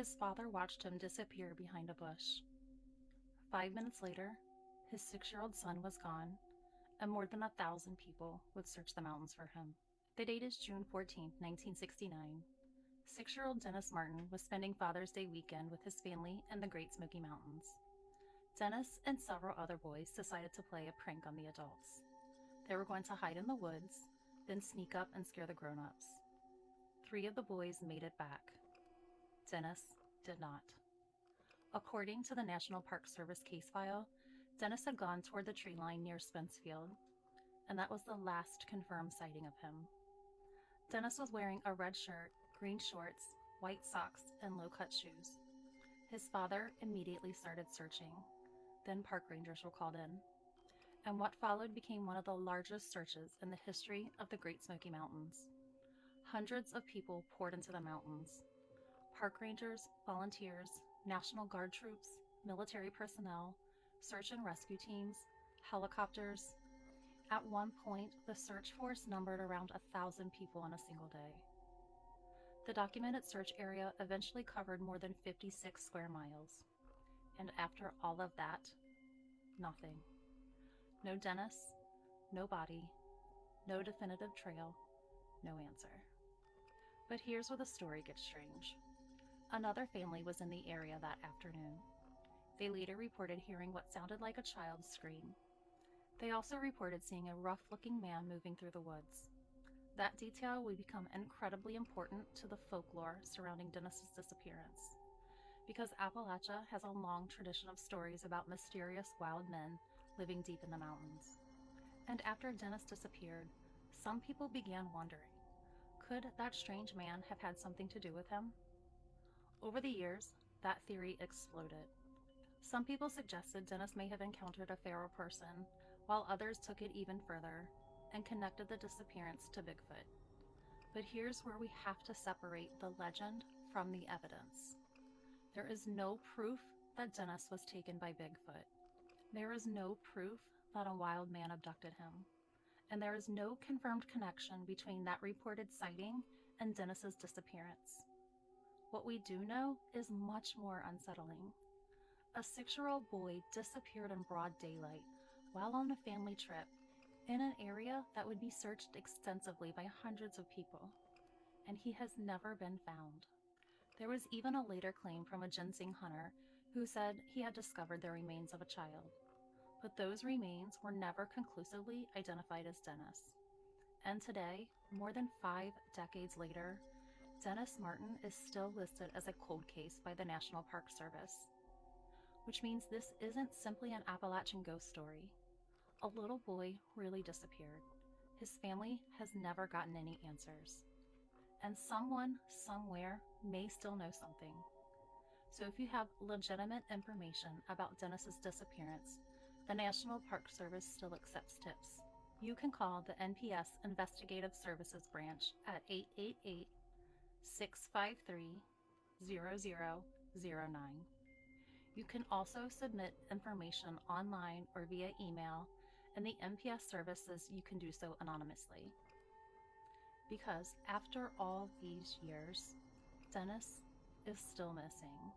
his father watched him disappear behind a bush. 5 minutes later, his 6-year-old son was gone, and more than 1,000 people would search the mountains for him. The date is June 14, 1969. 6-year-old Dennis Martin was spending Father's Day weekend with his family in the Great Smoky Mountains. Dennis and several other boys decided to play a prank on the adults. They were going to hide in the woods, then sneak up and scare the grown-ups. 3 of the boys made it back. Dennis did not. According to the National Park Service case file, Dennis had gone toward the tree line near Spencefield, and that was the last confirmed sighting of him. Dennis was wearing a red shirt, green shorts, white socks, and low-cut shoes. His father immediately started searching. Then park rangers were called in. And what followed became one of the largest searches in the history of the Great Smoky Mountains. Hundreds of people poured into the mountains. Park rangers, volunteers, National Guard troops, military personnel, search and rescue teams, helicopters. At one point, the search force numbered around 1,000 people in a single day. The documented search area eventually covered more than 56 square miles. And after all of that, nothing. No Dennis, no body, no definitive trail, no answer. But here's where the story gets strange. Another family was in the area that afternoon. They later reported hearing what sounded like a child's scream. They also reported seeing a rough-looking man moving through the woods. That detail would become incredibly important to the folklore surrounding Dennis's disappearance, because Appalachia has a long tradition of stories about mysterious wild men living deep in the mountains. And after Dennis disappeared, some people began wondering, could that strange man have had something to do with him? Over the years, that theory exploded. Some people suggested Dennis may have encountered a feral person, while others took it even further and connected the disappearance to Bigfoot. But here's where we have to separate the legend from the evidence. There is no proof that Dennis was taken by Bigfoot. There is no proof that a wild man abducted him. And there is no confirmed connection between that reported sighting and Dennis's disappearance. What we do know is much more unsettling. A 6-year-old boy disappeared in broad daylight while on a family trip in an area that would be searched extensively by hundreds of people, and he has never been found. There was even a later claim from a ginseng hunter who said he had discovered the remains of a child, but those remains were never conclusively identified as Dennis. And today, more than 5 decades later, Dennis Martin is still listed as a cold case by the National Park Service, which means this isn't simply an Appalachian ghost story. A little boy really disappeared. His family has never gotten any answers. And someone, somewhere, may still know something. So if you have legitimate information about Dennis's disappearance, the National Park Service still accepts tips. You can call the NPS Investigative Services Branch at 888-653-0009. You can also submit information online or via email, and the NPS service says you can do so anonymously. Because after all these years, Dennis is still missing.